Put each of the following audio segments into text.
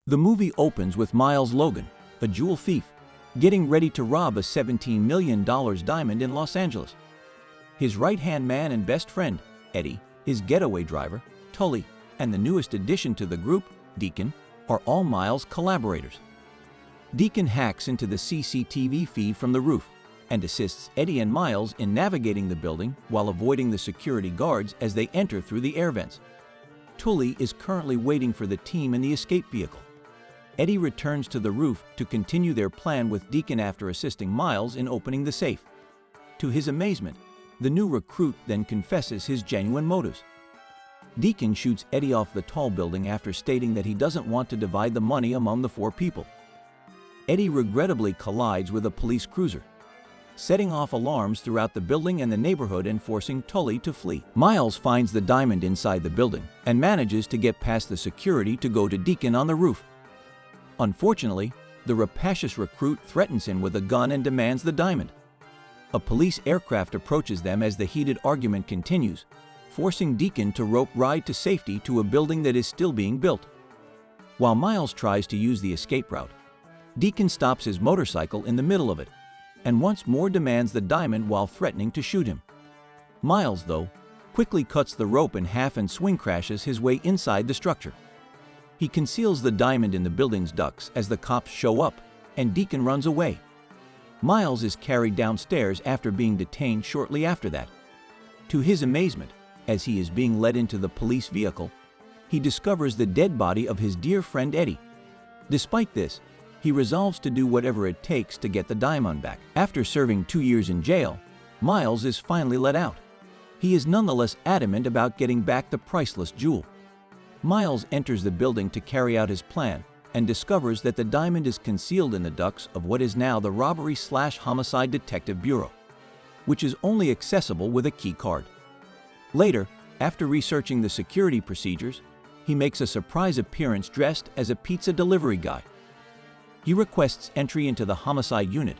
The movie opens with Miles Logan, a jewel thief, getting ready to rob a $17 million diamond in Los Angeles. His right-hand man and best friend, Eddie, his getaway driver, Tully, and the newest addition to the group, Deacon, are all Miles' collaborators. Deacon hacks into the CCTV feed from the roof and assists Eddie and Miles in navigating the building while avoiding the security guards as they enter through the air vents. Tully is currently waiting for the team in the escape vehicle. Eddie returns to the roof to continue their plan with Deacon after assisting Miles in opening the safe. To his amazement, the new recruit then confesses his genuine motives. Deacon shoots Eddie off the tall building after stating that he doesn't want to divide the money among the four people. Eddie regrettably collides with a police cruiser, setting off alarms throughout the building and the neighborhood and forcing Tully to flee. Miles finds the diamond inside the building and manages to get past the security to go to Deacon on the roof. Unfortunately, the rapacious recruit threatens him with a gun and demands the diamond. A police aircraft approaches them as the heated argument continues, forcing Deacon to rope ride to safety to a building that is still being built. While Miles tries to use the escape route, Deacon stops his motorcycle in the middle of it and once more demands the diamond while threatening to shoot him. Miles, though, quickly cuts the rope in half and swing crashes his way inside the structure. He conceals the diamond in the building's ducts as the cops show up, and Deacon runs away. Miles is carried downstairs after being detained shortly after that. To his amazement, as he is being led into the police vehicle, he discovers the dead body of his dear friend Eddie. Despite this, he resolves to do whatever it takes to get the diamond back. After serving 2 years in jail, Miles is finally let out. He is nonetheless adamant about getting back the priceless jewel. Miles enters the building to carry out his plan and discovers that the diamond is concealed in the ducts of what is now the Robbery/Homicide Detective Bureau, which is only accessible with a key card. Later, after researching the security procedures, he makes a surprise appearance dressed as a pizza delivery guy. He requests entry into the homicide unit,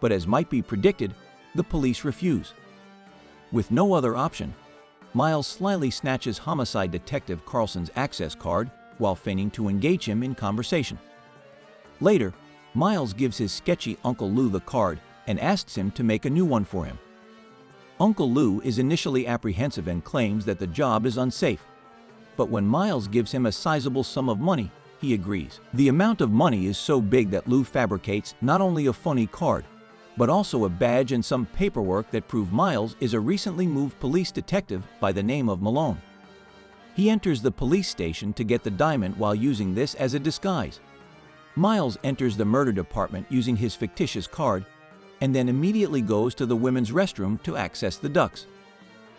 but as might be predicted, the police refuse. With no other option, Miles slyly snatches homicide detective Carlson's access card while feigning to engage him in conversation. Later, Miles gives his sketchy Uncle Lou the card and asks him to make a new one for him. Uncle Lou is initially apprehensive and claims that the job is unsafe, but when Miles gives him a sizable sum of money, he agrees. The amount of money is so big that Lou fabricates not only a funny card, but also a badge and some paperwork that prove Miles is a recently moved police detective by the name of Malone. He enters the police station to get the diamond while using this as a disguise. Miles enters the murder department using his fictitious card and then immediately goes to the women's restroom to access the ducts.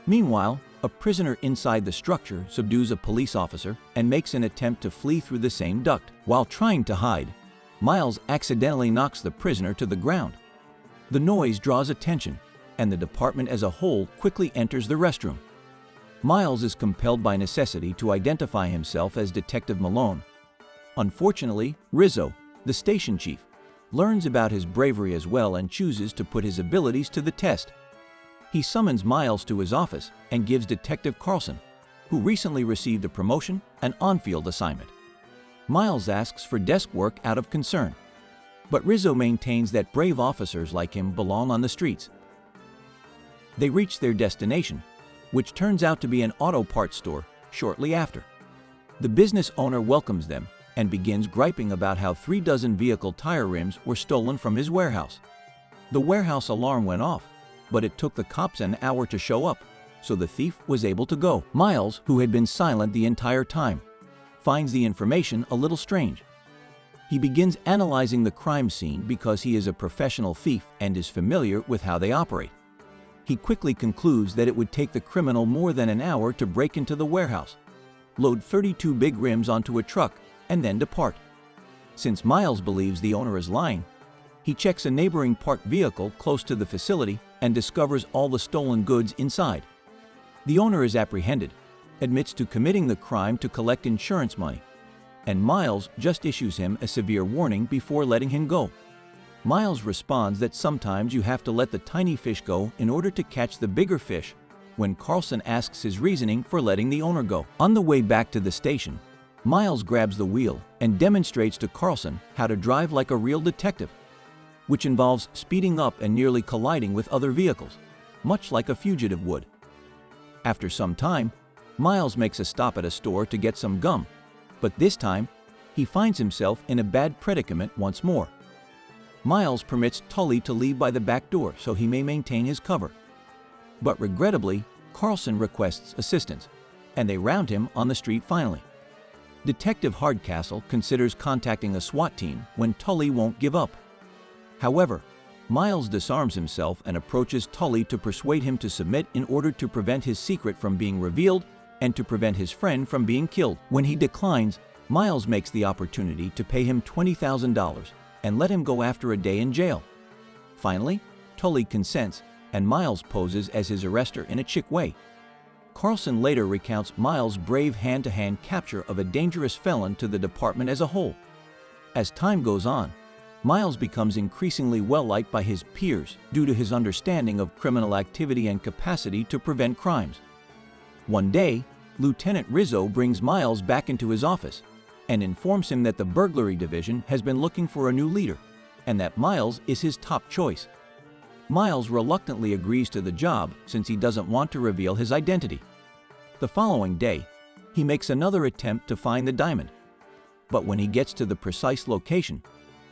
Meanwhile, a prisoner inside the structure subdues a police officer and makes an attempt to flee through the same duct. While trying to hide, Miles accidentally knocks the prisoner to the ground. The noise draws attention, and the department as a whole quickly enters the restroom. Miles is compelled by necessity to identify himself as Detective Malone. Unfortunately, Rizzo, the station chief, learns about his bravery as well and chooses to put his abilities to the test. He summons Miles to his office and gives Detective Carlson, who recently received a promotion, an on-field assignment. Miles asks for desk work out of concern, but Rizzo maintains that brave officers like him belong on the streets. They reach their destination, which turns out to be an auto parts store, shortly after. The business owner welcomes them and begins griping about how 36 vehicle tire rims were stolen from his warehouse. The warehouse alarm went off, but it took the cops an hour to show up, so the thief was able to go. Miles, who had been silent the entire time, finds the information a little strange. He begins analyzing the crime scene because he is a professional thief and is familiar with how they operate. He quickly concludes that it would take the criminal more than an hour to break into the warehouse, load 32 big rims onto a truck, and then depart. Since Miles believes the owner is lying, he checks a neighboring parked vehicle close to the facility and discovers all the stolen goods inside. The owner is apprehended, admits to committing the crime to collect insurance money, and Miles just issues him a severe warning before letting him go. Miles responds that sometimes you have to let the tiny fish go in order to catch the bigger fish, when Carlson asks his reasoning for letting the owner go. On the way back to the station, Miles grabs the wheel and demonstrates to Carlson how to drive like a real detective, which involves speeding up and nearly colliding with other vehicles, much like a fugitive would. After some time, Miles makes a stop at a store to get some gum, but this time, he finds himself in a bad predicament once more. Miles permits Tully to leave by the back door so he may maintain his cover. But regrettably, Carlson requests assistance, and they round him on the street finally. Detective Hardcastle considers contacting a SWAT team when Tully won't give up. However, Miles disarms himself and approaches Tully to persuade him to submit in order to prevent his secret from being revealed and to prevent his friend from being killed. When he declines, Miles makes the opportunity to pay him $20,000 and let him go after a day in jail. Finally, Tully consents, and Miles poses as his arrestor in a chic way. Carlson later recounts Miles' brave hand-to-hand capture of a dangerous felon to the department as a whole. As time goes on, Miles becomes increasingly well-liked by his peers due to his understanding of criminal activity and capacity to prevent crimes. One day, Lieutenant Rizzo brings Miles back into his office and informs him that the burglary division has been looking for a new leader and that Miles is his top choice. Miles reluctantly agrees to the job since he doesn't want to reveal his identity. The following day, he makes another attempt to find the diamond. But when he gets to the precise location,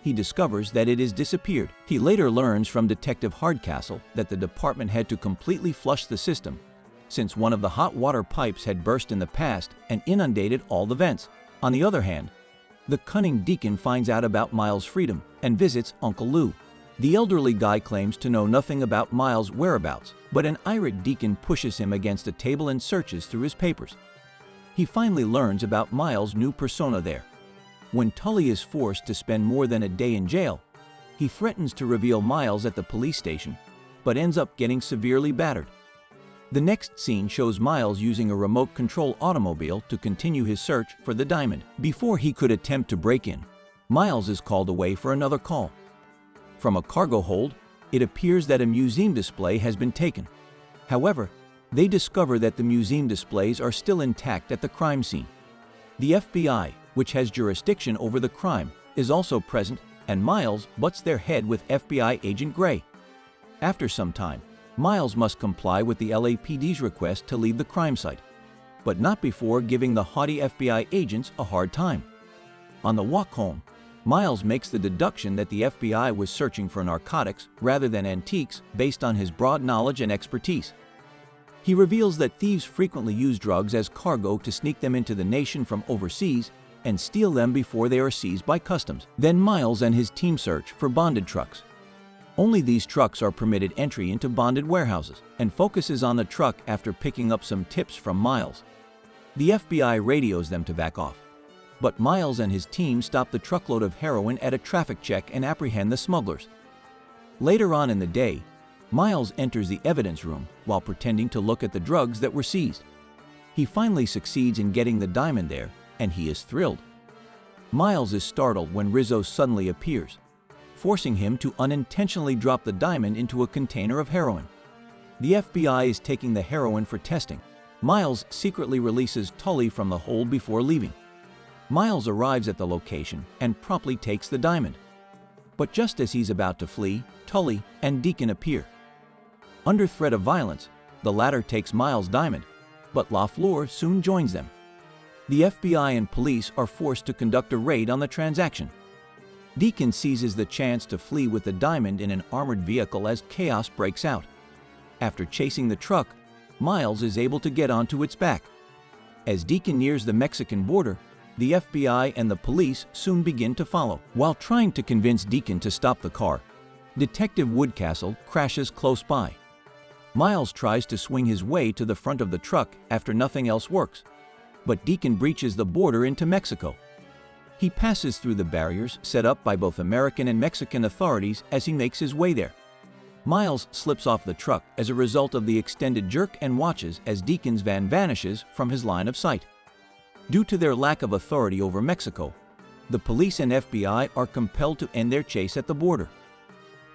he discovers that it has disappeared. He later learns from Detective Hardcastle that the department had to completely flush the system since one of the hot water pipes had burst in the past and inundated all the vents. On the other hand, the cunning Deacon finds out about Miles' freedom and visits Uncle Lou. The elderly guy claims to know nothing about Miles' whereabouts, but an irate Deacon pushes him against a table and searches through his papers. He finally learns about Miles' new persona there. When Tully is forced to spend more than a day in jail, he threatens to reveal Miles at the police station, but ends up getting severely battered. The next scene shows Miles using a remote control automobile to continue his search for the diamond. Before he could attempt to break in, Miles is called away for another call. From a cargo hold, it appears that a museum display has been taken. However, they discover that the museum displays are still intact at the crime scene. The FBI, which has jurisdiction over the crime, is also present, and Miles butts their head with FBI Agent Gray. After some time, Miles must comply with the LAPD's request to leave the crime site, but not before giving the haughty FBI agents a hard time. On the walk home, Miles makes the deduction that the FBI was searching for narcotics rather than antiques based on his broad knowledge and expertise. He reveals that thieves frequently use drugs as cargo to sneak them into the nation from overseas and steal them before they are seized by customs. Then Miles and his team search for bonded trucks. Only these trucks are permitted entry into bonded warehouses, and focuses on the truck after picking up some tips from Miles. The FBI radios them to back off, but Miles and his team stop the truckload of heroin at a traffic check and apprehend the smugglers. Later on in the day, Miles enters the evidence room while pretending to look at the drugs that were seized. He finally succeeds in getting the diamond there, and he is thrilled. Miles is startled when Rizzo suddenly appears, forcing him to unintentionally drop the diamond into a container of heroin. The FBI is taking the heroin for testing. Miles secretly releases Tully from the hold before leaving. Miles arrives at the location and promptly takes the diamond. But just as he's about to flee, Tully and Deacon appear. Under threat of violence, the latter takes Miles' diamond, but LaFleur soon joins them. The FBI and police are forced to conduct a raid on the transaction. Deacon seizes the chance to flee with the diamond in an armored vehicle as chaos breaks out. After chasing the truck, Miles is able to get onto its back. As Deacon nears the Mexican border, the FBI and the police soon begin to follow. While trying to convince Deacon to stop the car, Detective Woodcastle crashes close by. Miles tries to swing his way to the front of the truck after nothing else works, but Deacon breaches the border into Mexico. He passes through the barriers set up by both American and Mexican authorities as he makes his way there. Miles slips off the truck as a result of the extended jerk and watches as Deacon's van vanishes from his line of sight. Due to their lack of authority over Mexico, the police and FBI are compelled to end their chase at the border.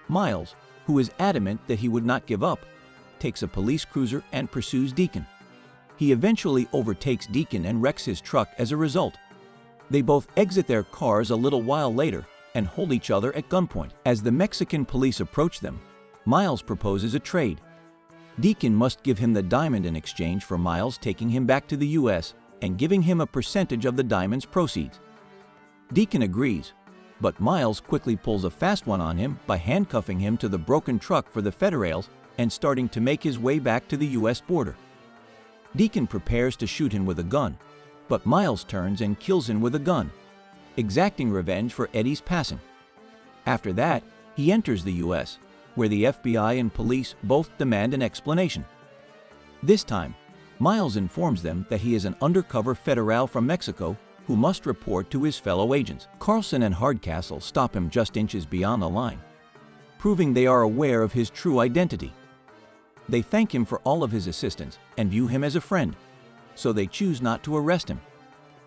Miles, who is adamant that he would not give up, takes a police cruiser and pursues Deacon. He eventually overtakes Deacon and wrecks his truck as a result, They both exit their cars a little while later and hold each other at gunpoint. As the Mexican police approach them, Miles proposes a trade. Deacon must give him the diamond in exchange for Miles taking him back to the U.S. and giving him a percentage of the diamond's proceeds. Deacon agrees, but Miles quickly pulls a fast one on him by handcuffing him to the broken truck for the Federales and starting to make his way back to the U.S. border. Deacon prepares to shoot him with a gun, but Miles turns and kills him with a gun, exacting revenge for Eddie's passing. After that, he enters the U.S., where the FBI and police both demand an explanation. This time, Miles informs them that he is an undercover Federal from Mexico who must report to his fellow agents. Carlson and Hardcastle stop him just inches beyond the line, proving they are aware of his true identity. They thank him for all of his assistance and view him as a friend, so they choose not to arrest him.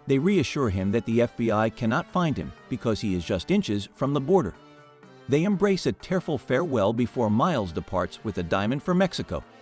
They reassure him that the FBI cannot find him because he is just inches from the border. They embrace a tearful farewell before Miles departs with a diamond for Mexico.